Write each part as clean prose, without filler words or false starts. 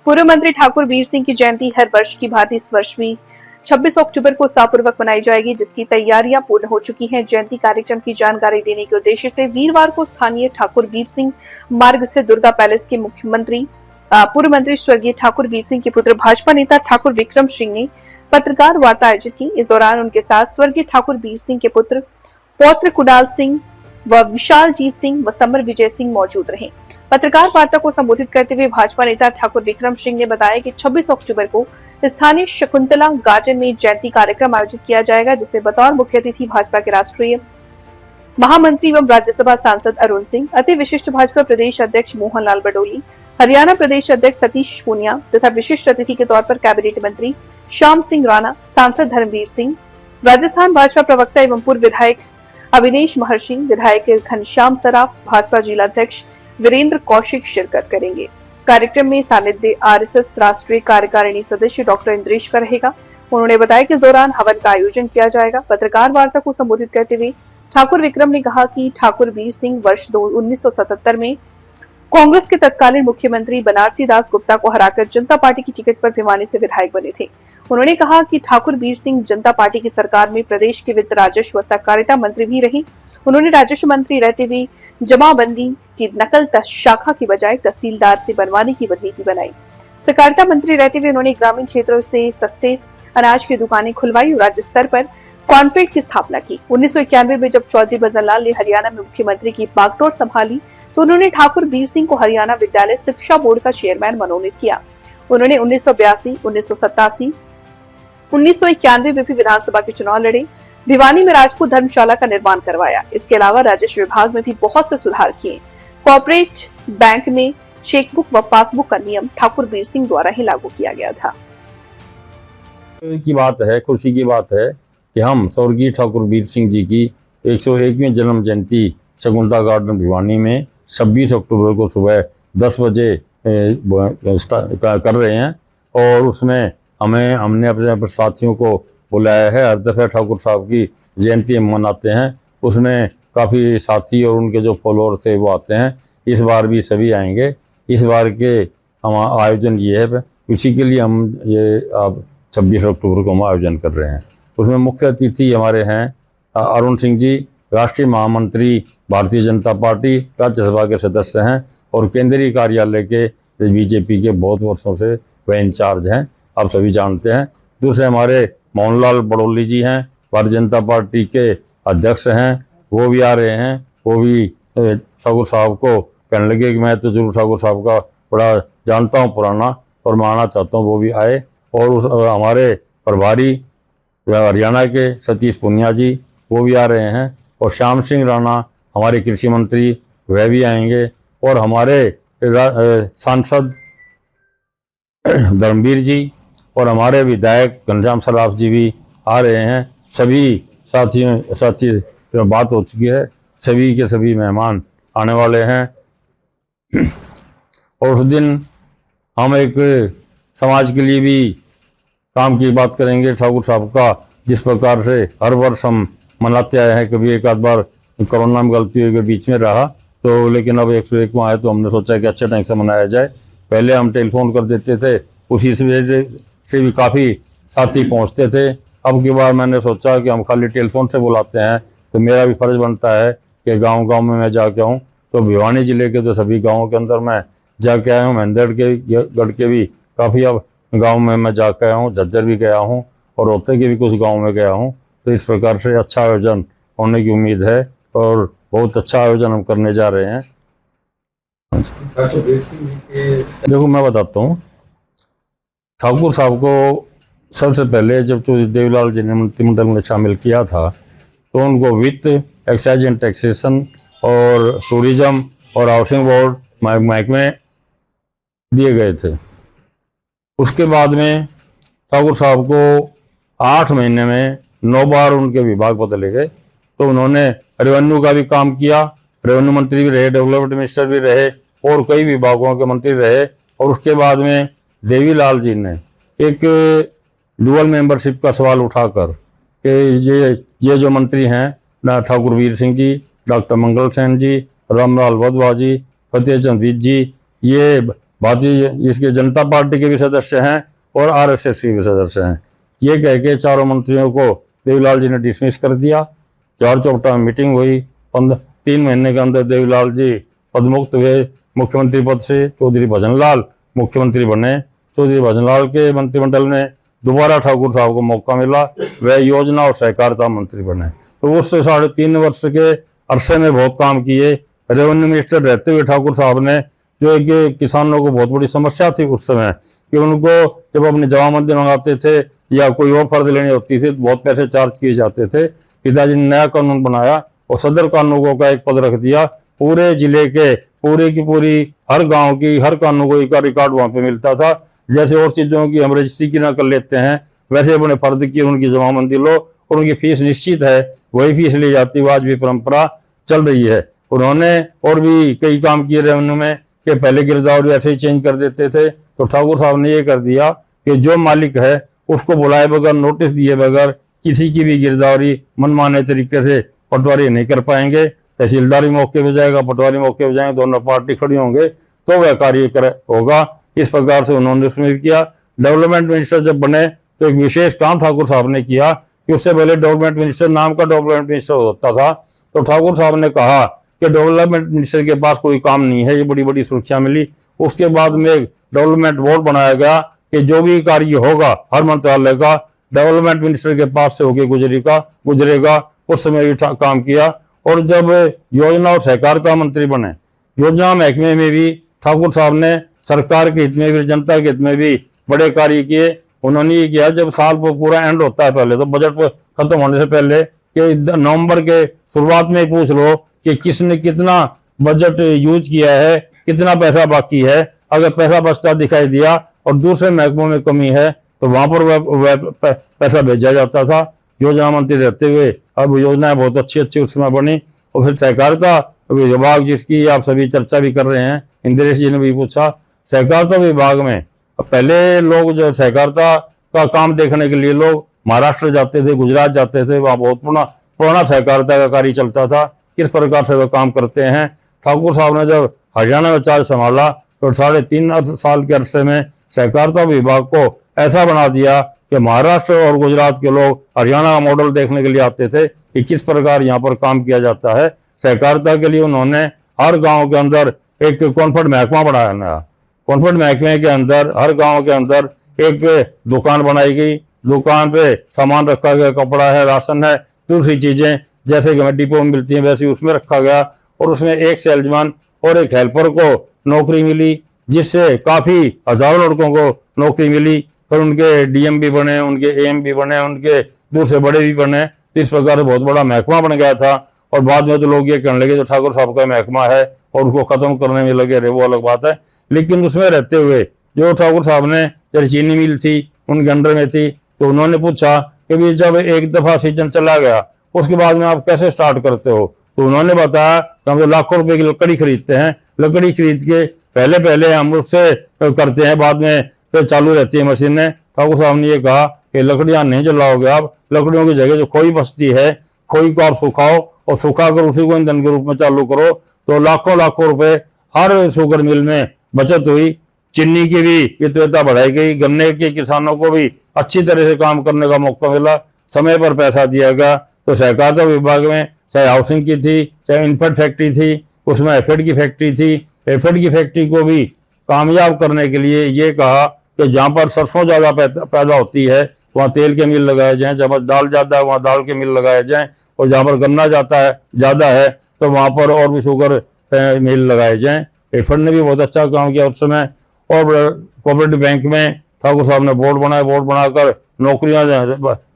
पूर्व मंत्री ठाकुर वीर सिंह की जयंती हर वर्ष की भांति इस वर्ष भी 26 अक्टूबर को उत्साहपूर्वक मनाई जाएगी, जिसकी तैयारियां पूर्ण हो चुकी हैं। जयंती कार्यक्रम की जानकारी देने के उद्देश्य से वीरवार को स्थानीय ठाकुर वीर सिंह मार्ग से दुर्गा पैलेस के पूर्व मंत्री स्वर्गीय ठाकुर वीर सिंह के पुत्र भाजपा नेता ठाकुर विक्रम सिंह ने पत्रकार वार्ता आयोजित की। इस दौरान उनके साथ स्वर्गीय ठाकुर वीर सिंह के पुत्र पौत्र कुणाल सिंह व विशालजीत सिंह व समर विजय सिंह मौजूद रहे। पत्रकार वार्ता को संबोधित करते हुए भाजपा नेता ठाकुर विक्रम सिंह ने बताया कि 26 अक्टूबर को स्थानीय शकुंतला गार्डन में जयंती कार्यक्रम आयोजित किया जाएगा, जिसमें बतौर मुख्य अतिथि भाजपा के राष्ट्रीय महामंत्री एवं राज्यसभा सांसद अरुण सिंह, अति विशिष्ट भाजपा प्रदेश अध्यक्ष मोहनलाल बडोली, हरियाणा प्रदेश अध्यक्ष सतीश पूनिया तथा विशिष्ट अतिथि के तौर पर कैबिनेट मंत्री श्याम सिंह राणा, सांसद धर्मवीर सिंह, राजस्थान भाजपा प्रवक्ता एवं पूर्व विधायक अविनेश महर्षि, विधायक घनश्याम सराफ, भाजपा जिला अध्यक्ष वीरेंद्र कौशिक शिरकत करेंगे। कार्यक्रम में सानिध्य आरएसएस राष्ट्रीय कार्यकारिणी सदस्य डॉक्टर इंद्रेश का रहेगा। उन्होंने बताया कि इस दौरान हवन का आयोजन किया जाएगा। पत्रकार वार्ता को संबोधित करते हुए ठाकुर विक्रम ने कहा कि ठाकुर वीर सिंह वर्ष 1977 में कांग्रेस के तत्कालीन मुख्यमंत्री बनारसी दास गुप्ता को हराकर जनता पार्टी की टिकट पर भिवानी से विधायक बने थे। उन्होंने कहा कि ठाकुर वीर सिंह जनता पार्टी की सरकार में प्रदेश के वित्त, राजस्व व सहकारिता मंत्री भी रहे। उन्होंने राजस्व मंत्री रहते हुए जमाबंदी की नकल शाखा की बजाय तहसीलदार से बनवाने की नीति बनाई। सहकारिता मंत्री रहते हुए उन्होंने ग्रामीण क्षेत्रों से सस्ते अनाज की दुकानें खुलवाई और राज्य स्तर पर कॉन्फेड की स्थापना की। 1991 में जब चौधरी भजनलाल ने हरियाणा में मुख्यमंत्री की बागडोर संभाली तो उन्होंने ठाकुर वीर सिंह को हरियाणा विद्यालय शिक्षा बोर्ड का चेयरमैन मनोनीत किया। उन्होंने 1982, 1987, 1991 में भी विधानसभा के चुनाव लड़े। भिवानी में राजपूत धर्मशाला का निर्माण करवाया। इसके अलावा राजस्व विभाग में भी बहुत से सुधार किए। कॉर्पोरेट बैंक में चेकबुक व पासबुक का नियम ठाकुर वीर सिंह द्वारा ही लागू किया गया था। की बात है, खुशी की बात है कि हम स्वर्गीय ठाकुर वीर सिंह जी की 101वीं जन्म जयंती शकुंतला गार्डन भिवानी में 26 अक्टूबर को सुबह 10 बजे कर रहे हैं और उसमें हमने अपने साथियों को बुलाया है। हर दफ़ा ठाकुर साहब की जयंती हम मनाते हैं, उसमें काफ़ी साथी और उनके जो फॉलोअर थे वो आते हैं। इस बार भी सभी आएंगे। इस बार के हम आयोजन ये है, इसी के लिए हम ये अब 26 अक्टूबर को हम आयोजन कर रहे हैं। उसमें मुख्य अतिथि हमारे हैं अरुण सिंह जी, राष्ट्रीय महामंत्री भारतीय जनता पार्टी, राज्यसभा के सदस्य हैं और केंद्रीय कार्यालय के बीजेपी के बहुत वर्षों से वह इंचार्ज हैं, आप सभी जानते हैं। दूसरे हमारे मोहनलाल बडोली जी हैं, भारतीय जनता पार्टी के अध्यक्ष हैं, वो भी आ रहे हैं। वो भी ठाकुर साहब को कहने लगे कि मैं तो जरूर ठाकुर साहब का बड़ा जानता हूँ पुराना और मैं आना चाहता हूँ, वो भी आए। और उस हमारे प्रभारी हरियाणा के सतीश पूनिया जी वो भी आ रहे हैं और श्याम सिंह राणा हमारे कृषि मंत्री वह भी आएंगे और हमारे सांसद धर्मवीर जी और हमारे विधायक घनश्याम सराफ जी भी आ रहे हैं। सभी साथी बात हो चुकी है, सभी के सभी मेहमान आने वाले हैं। और उस दिन हम एक समाज के लिए भी काम की बात करेंगे ठाकुर साहब का, जिस प्रकार से हर वर्ष हम मनाते आए हैं। कभी एक आध बार कोरोना में गलती हुई बीच में रहा तो, लेकिन अब 101 में आए तो हमने सोचा कि अच्छे ढंग से मनाया जाए। पहले हम टेलीफोन कर देते थे, उसी से भी काफ़ी साथी पहुंचते थे। अब की बार मैंने सोचा कि हम खाली टेलीफोन से बुलाते हैं तो मेरा भी फर्ज बनता है कि गांव-गांव में मैं जाके आऊँ। तो भिवानी जिले के तो सभी गाँवों के अंदर मैं जाके आया हूँ, महेंद्रगढ़ के भी काफ़ी अब गाँव में मैं जाके आया हूँ, झज्जर भी गया हूँ और रोहतक के भी कुछ गाँव में गया हूँ। तो इस प्रकार से अच्छा आयोजन होने की उम्मीद है और बहुत अच्छा आयोजन हम करने जा रहे हैं। देखो मैं बताता हूँ, ठाकुर साहब को सबसे पहले जब तो देवीलाल जी ने मंत्रिमंडल में शामिल किया था तो उनको वित्त, एक्साइज एंड टैक्सेशन और टूरिज्म और हाउसिंग बोर्ड महकमे दिए गए थे। उसके बाद में ठाकुर साहब को 8 महीने में 9 बार उनके विभाग बदले गए। तो उन्होंने रेवेन्यू का भी काम किया, रेवेन्यू मंत्री भी रहे, डेवलपमेंट मिनिस्टर भी रहे और कई विभागों के मंत्री रहे। और उसके बाद में देवीलाल जी ने एक डुअल मेंबरशिप का सवाल उठाकर कि ये जो मंत्री हैं ना, ठाकुर वीर सिंह जी, डॉक्टर मंगल सेन जी, रामलाल वधवा जी, फतेह चंद विज जी, ये भारतीय इसके जनता पार्टी के भी सदस्य हैं और आरएसएस के भी सदस्य हैं। ये कह के चारों मंत्रियों को देवीलाल जी ने डिसमिस कर दिया। चार चौपटा में मीटिंग हुई। 3 महीने के अंदर देवीलाल जी पदमुक्त हुए मुख्यमंत्री पद से। चौधरी भजनलाल मुख्यमंत्री बने। चौधरी भजनलाल के मंत्रिमंडल में दोबारा ठाकुर साहब को मौका मिला, वह योजना और सहकारिता मंत्री बने। तो उस 3.5 वर्ष के अरसे में बहुत काम किए। रेवेन्यू मिनिस्टर रहते हुए ठाकुर साहब ने, जो एक किसानों को बहुत बड़ी समस्या थी उस समय कि उनको जब अपनी जमाबंदी मंगाते थे या कोई और फर्ज लेनी होती थी तो बहुत पैसे चार्ज किए जाते थे। पिताजी ने नया कानून बनाया और सदर कानूनों का एक पद रख दिया। पूरे जिले के पूरी की पूरी हर गांव की हर कानून का रिकॉर्ड वहां पे मिलता था। जैसे और चीजों की हम रजिस्ट्री की ना कर लेते हैं, वैसे अपने फर्ज की उनकी जमाबंदी लो और उनकी फीस निश्चित है, वही फीस ली जाती। आज भी परंपरा चल रही है। उन्होंने और भी कई काम किए रेवेन्यू में कि पहले गिरदावरी ऐसे ही चेंज कर देते थे, तो ठाकुर साहब ने ये कर दिया कि जो मालिक है उसको बुलाए बगैर, नोटिस दिए बगैर किसी की भी गिरदावरी मनमाने तरीके से पटवारी नहीं कर पाएंगे। तहसीलदारी मौके पे जाएगा, पटवारी मौके पे जाएंगे, दोनों पार्टी खड़ी होंगे तो वह कार्य होगा। इस प्रकार से उन्होंने उसमें किया। डेवलपमेंट मिनिस्टर जब बने तो एक विशेष काम ठाकुर साहब ने किया कि उससे पहले डेवलपमेंट मिनिस्टर नाम का डेवलपमेंट मिनिस्टर होता था। तो ठाकुर साहब ने कहा कि डेवलपमेंट मिनिस्टर के पास कोई काम नहीं है, ये बड़ी बड़ी सुरक्षा मिली। उसके बाद में एक डेवलपमेंट बोर्ड बनाया गया कि जो भी कार्य होगा हर मंत्रालय का डेवलपमेंट मिनिस्टर के पास से होकर गुजरेगा। उस समय भी काम किया। और जब योजना और सहकारिता मंत्री बने, योजना महकमे में भी ठाकुर साहब ने सरकार के हित में भी, जनता के हित में भी बड़े कार्य किए। उन्होंने ये किया, जब साल पूरा एंड होता है, पहले तो बजट खत्म होने से पहले कि नवंबर के शुरुआत में पूछ लो कि किसने कितना बजट यूज किया है, कितना पैसा बाकी है। अगर पैसा बचता दिखाई दिया और दूसरे महकमों में कमी है तो वहां पर वह पैसा भेजा जाता था। योजना मंत्री रहते हुए अब योजनाएं बहुत अच्छी अच्छी उस समय बनी। और फिर सहकारिता विभाग, जिसकी आप सभी चर्चा भी कर रहे हैं, इंद्रेश जी ने भी पूछा, सहकारिता विभाग में पहले लोग जो सहकारिता का काम देखने के लिए लोग महाराष्ट्र जाते थे, गुजरात जाते थे, वहाँ बहुत पुराना सहकारिता का कार्य चलता था, किस प्रकार से वह काम करते हैं। ठाकुर साहब ने जब हरियाणा में चार्ज संभाला तो 3.5 साल के अरसे में सहकारिता विभाग को ऐसा बना दिया कि महाराष्ट्र और गुजरात के लोग हरियाणा का मॉडल देखने के लिए आते थे कि किस प्रकार यहाँ पर काम किया जाता है। सहकारिता के लिए उन्होंने हर गांव के अंदर एक कॉन्फर्ट महकमा बनाया नया। कॉन्फर्ट महकमे के अंदर हर गांव के अंदर एक दुकान बनाई गई। दुकान पे सामान रखा गया, कपड़ा है, राशन है, दूसरी चीजें जैसे कि डिपो में मिलती हैं वैसे उसमें रखा गया। और उसमें एक सेल्समैन और एक हेल्पर को नौकरी मिली, जिससे काफी हजारों लड़कों को नौकरी मिली। फिर उनके डीएम भी बने, उनके एएम भी बने, उनके दूसरे बड़े भी बने। तो इस प्रकार से बहुत बड़ा महकमा बन गया था। और बाद में तो लोग ये कहने लगे जो ठाकुर साहब का महकमा है और उसको खत्म करने में लगे रहे, वो अलग बात है। लेकिन उसमें रहते हुए जो ठाकुर साहब ने, जब चीनी मिल थी उनके अंडर में थी, तो उन्होंने पूछा कि भी जब एक दफा सीजन चला गया उसके बाद में आप कैसे स्टार्ट करते हो। तो उन्होंने बताया कि हम तो लाखों रुपए की लकड़ी खरीदते हैं, लकड़ी खरीद के पहले हम उससे करते हैं, बाद में फिर चालू रहती है मशीनें। ठाकुर साहब ने ये कहा कि लकड़ियां नहीं जलाओगे आप, लकड़ियों की जगह जो खोई बचती है, खोई को आप सुखाओ और सुखाकर उसी को ईंधन के रूप में चालू करो। तो लाखों रुपए हर शुगर मिल में बचत हुई। चीनी की भी वित्तता बढ़ाई गई, गन्ने के किसानों को भी अच्छी तरह से काम करने का मौका मिला, समय पर पैसा दिया गया। तो सहकारिता विभाग में चाहे हाउसिंग की थी, चाहे इन्फेड फैक्ट्री थी, उसमें एफेड की फैक्ट्री थी। एफेड की फैक्ट्री को भी कामयाब करने के लिए ये कहा कि जहाँ पर सरसों ज़्यादा पैदा होती है वहाँ तेल के मिल लगाए जाएं, जहाँ पर दाल ज़्यादा है वहाँ दाल के मिल लगाए जाएं, और जहाँ पर गन्ना ज़्यादा है तो वहाँ पर और भी शुगर मिल लगाए जाएं। एफेड ने भी बहुत अच्छा काम किया उस समय। और कोऑपरेटिव बैंक में ठाकुर साहब ने बोर्ड बनाकर नौकरियां,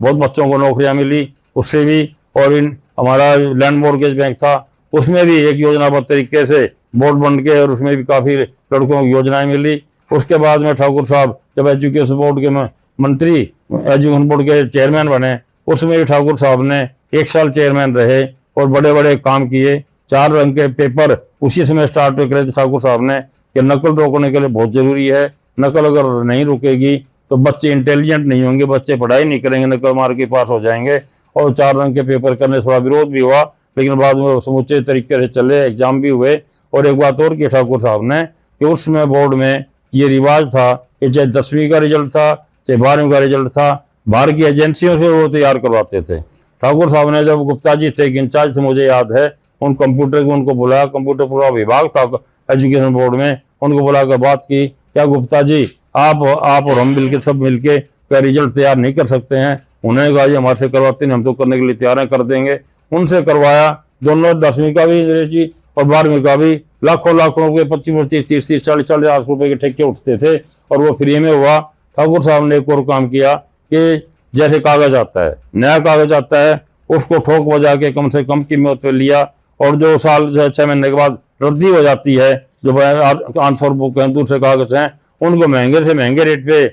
बहुत बच्चों को नौकरियां मिली उससे भी। और हमारा लैंड मॉर्गेज बैंक था, उसमें भी एक योजनाबद्ध तरीके से बोर्ड बन के और उसमें भी काफ़ी लड़कों को योजनाएं मिली। उसके बाद में ठाकुर साहब जब एजुकेशन बोर्ड के मंत्री, एजुकेशन बोर्ड के चेयरमैन बने, उसमें भी ठाकुर साहब ने 1 साल चेयरमैन रहे और बड़े बड़े काम किए। 4 रंग के पेपर उसी समय स्टार्ट करे थे ठाकुर साहब ने कि नकल रोकने के लिए बहुत ज़रूरी है। नकल अगर नहीं रुकेगी तो बच्चे इंटेलिजेंट नहीं होंगे, बच्चे पढ़ाई नहीं करेंगे, नकल मार के पास हो जाएंगे। और 4 रंग के पेपर करने से थोड़ा विरोध भी हुआ, लेकिन बाद में समूचे तरीके से चले, एग्जाम भी हुए। और एक बात और की ठाकुर साहब ने कि उसमें बोर्ड में ये रिवाज था कि चाहे 10वीं का रिजल्ट था, चाहे 12वीं का रिजल्ट था, बाहर की एजेंसियों से वो तैयार करवाते थे। ठाकुर साहब ने, जब गुप्ता जी थे, इंचार्ज थे, मुझे याद है, उन कंप्यूटर को उनको बुलाया, कंप्यूटर पूरा विभाग था एजुकेशन बोर्ड में, उनको बुलाकर बात की, क्या गुप्ता जी आप और हम मिलकर सब मिलके क्या रिजल्ट तैयार नहीं कर सकते हैं? उन्होंने कहा जी हमारे से करवाते नहीं, हम तो करने के लिए तैयार कर देंगे। उनसे करवाया, दोनों 10वीं का भी इंद्रेश जी और 12वीं का भी। लाखों लाखों रुपये, 25-25, 30-30, 40-40 रुपये के ठेके उठते थे और वो फ्री में हुआ। ठाकुर साहब ने एक और काम किया कि जैसे कागज आता है, नया कागज आता है, उसको ठोक बजा के कम से कम कीमत पे लिया, और जो साल 6 महीने के बाद रद्दी हो जाती है, जो आंसर बुक हैं, दूसरे कागज हैं, उनको महंगे से महंगे रेट पे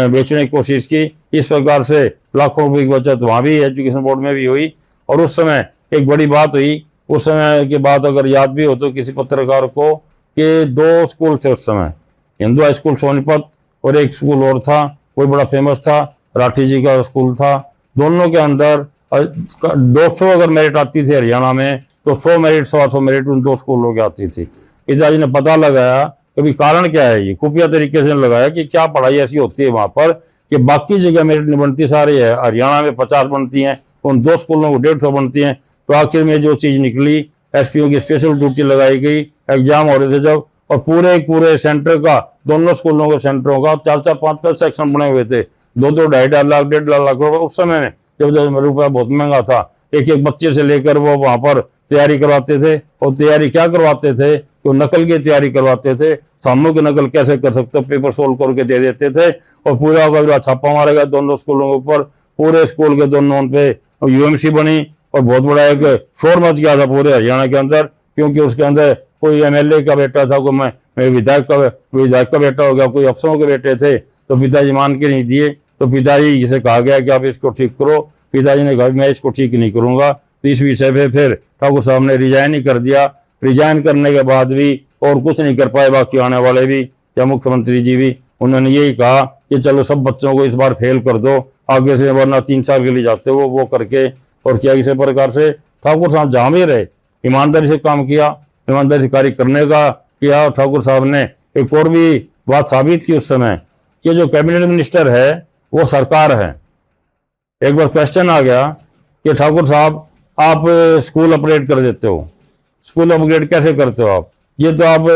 बेचने की कोशिश की। इस प्रकार से लाखों रुपए की बचत वहाँ भी एजुकेशन बोर्ड में भी हुई। और उस समय एक बड़ी बात हुई, उस समय की बात अगर याद भी हो तो किसी पत्रकार को, कि 2 स्कूल थे उस समय, हिंदू हाई स्कूल सोनीपत और एक स्कूल और था, कोई बड़ा फेमस था, राठी जी का स्कूल था। दोनों के अंदर 200 अगर मेरिट आती थी हरियाणा में, तो 100 मेरिट 100 मेरिट उन 2 स्कूलों की आती थी। पिताजी ने पता लगाया कि कारण क्या है, ये खुफिया तरीके से लगाया कि क्या पढ़ाई ऐसी होती है वहाँ पर कि बाकी जगह मेरिट नहीं बनती, सारी है हरियाणा में 50 बनती हैं, उन 2 स्कूलों को 150 बनती हैं। तो आखिर में जो चीज़ निकली, एसपीओ की स्पेशल ड्यूटी लगाई गई, एग्जाम हो रहे थे जब, और पूरे सेंटर का, दोनों स्कूलों के सेंटरों का 4-4, 5-5 सेक्शन बने हुए थे, 2-2, 2.5 लाख, 1.5 लाख रुपये उस समय में, जब रुपया बहुत महंगा था। एक बच्चे से लेकर वो वहाँ पर तैयारी करवाते थे, और तैयारी क्या करवाते थे, तो नकल की तैयारी करवाते थे। सामने की नकल कैसे कर सकते हो, पेपर सोल्व करके दे देते थे, और पूरा छापा मारा गया दोनों स्कूलों के ऊपर, पूरे स्कूल के दोनों पे यूएमसी बनी, और बहुत बड़ा एक शोर मच गया था पूरे हरियाणा के अंदर, क्योंकि उसके अंदर कोई एमएलए का बेटा था, कोई मैं विधायक का बेटा हो गया, कोई अफसरों के बेटे थे। तो पिताजी मान के नहीं दिए, तो पिताजी से कहा गया कि आप इसको ठीक करो। पिताजी ने कहा मैं इसको ठीक नहीं करूंगा। तो इस विषय पे फिर ठाकुर साहब ने रिजाइन ही कर दिया। रिजाइन करने के बाद भी और कुछ नहीं कर पाए बाकी आने वाले भी, या मुख्यमंत्री जी भी, उन्होंने यही कहा कि चलो सब बच्चों को इस बार फेल कर दो, आगे से वरना 3 साल के लिए जाते हो वो करके। और क्या इसी प्रकार से ठाकुर साहब जहाँ भी रहे ईमानदारी से काम किया, ईमानदारी से कार्य करने का किया। ठाकुर साहब ने एक और भी बात साबित की उस समय, कि जो कैबिनेट मिनिस्टर है वो सरकार है। एक बार क्वेश्चन आ गया कि ठाकुर साहब आप स्कूल अपग्रेड कर देते हो, स्कूल अपग्रेड कैसे करते हो आप? ये तो आप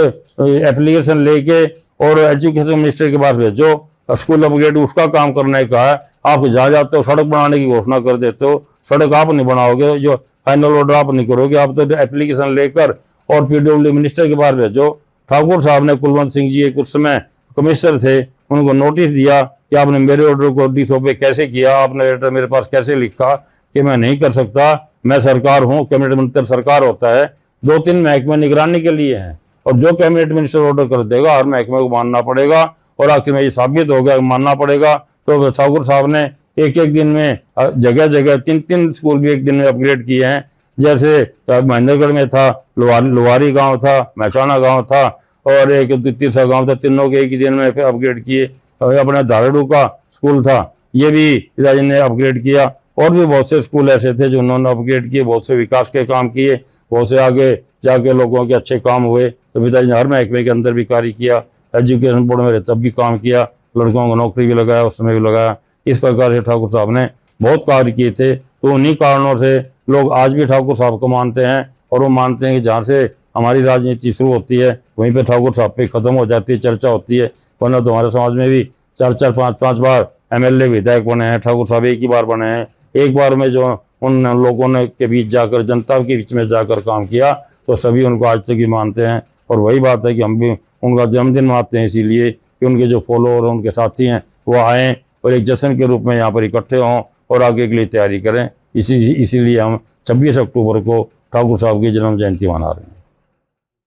एप्लीकेशन लेके और एजुकेशन मिनिस्टर के पास भेजो, स्कूल अपग्रेड उसका काम करने का है। आप जहाँ जाते हो सड़क बनाने की घोषणा कर देते हो, सड़क आप नहीं बनाओगे, जो फाइनल ऑर्डर आप नहीं करोगे, आप तो एप्लीकेशन लेकर और पीडब्ल्यू मिनिस्टर के पास भेजो। ठाकुर साहब ने, कुलवंत सिंह जी एक उस समय कमिश्नर थे, उनको नोटिस दिया कि आपने मेरे ऑर्डर को डिसओबे कैसे किया, आपने लेटर मेरे पास कैसे लिखा कि मैं नहीं कर सकता, मैं सरकार हूँ, कैबिनेट मिनिस्टर सरकार होता है, 2-3 महकमे निगरानी के लिए हैं, और जो कैबिनेट मिनिस्टर ऑर्डर कर देगा हर महकमे को मानना पड़ेगा, और आखिर में ये साबित हो गया मानना पड़ेगा। तो ठाकुर साहब ने एक दिन में जगह जगह 3-3 स्कूल भी एक दिन में अपग्रेड किए हैं। जैसे महेंद्रगढ़ में था, लोहारी गांव था, महचाना गांव था, और एक तीसरा गांव था, तीनों के एक ही दिन में अपग्रेड किए। अपने धारड़ू का स्कूल था, ये भी पिताजी ने अपग्रेड किया। और भी बहुत से स्कूल ऐसे थे जो उन्होंने अपग्रेड किए, बहुत से विकास के काम किए, बहुत से आगे जाके लोगों के अच्छे काम हुए। तो पिताजी ने हर महकमे के अंदर भी कार्य किया, एजुकेशन बोर्ड में तब भी काम किया, लड़कों को नौकरी भी लगाया, उस समय भी लगाया। इस प्रकार से ठाकुर साहब ने बहुत कार्य किए थे। तो उन्हीं कारणों से लोग आज भी ठाकुर साहब को मानते हैं, और वो मानते हैं कि जहाँ से हमारी राजनीति शुरू होती है वहीं पे ठाकुर साहब पे ख़त्म हो जाती है, चर्चा होती है। वरना तो हमारे समाज में भी 4-4, 5-5 बार एमएलए विधायक बने हैं, ठाकुर साहब एक ही बार बने हैं। एक बार में जो उन लोगों ने के बीच जाकर, जनता के बीच में जाकर काम किया, तो सभी उनको आज तक ही मानते हैं। और वही बात है कि हम भी उनका जन्मदिन मनाते हैं इसीलिए कि उनके जो फॉलोअर और उनके साथी हैं वो आएँ और एक जश्न के रूप में यहाँ पर इकट्ठे हों और आगे के लिए तैयारी करें। इसीलिए हम 26 अक्टूबर को ठाकुर साहब की जन्म जयंती मना रहे हैं।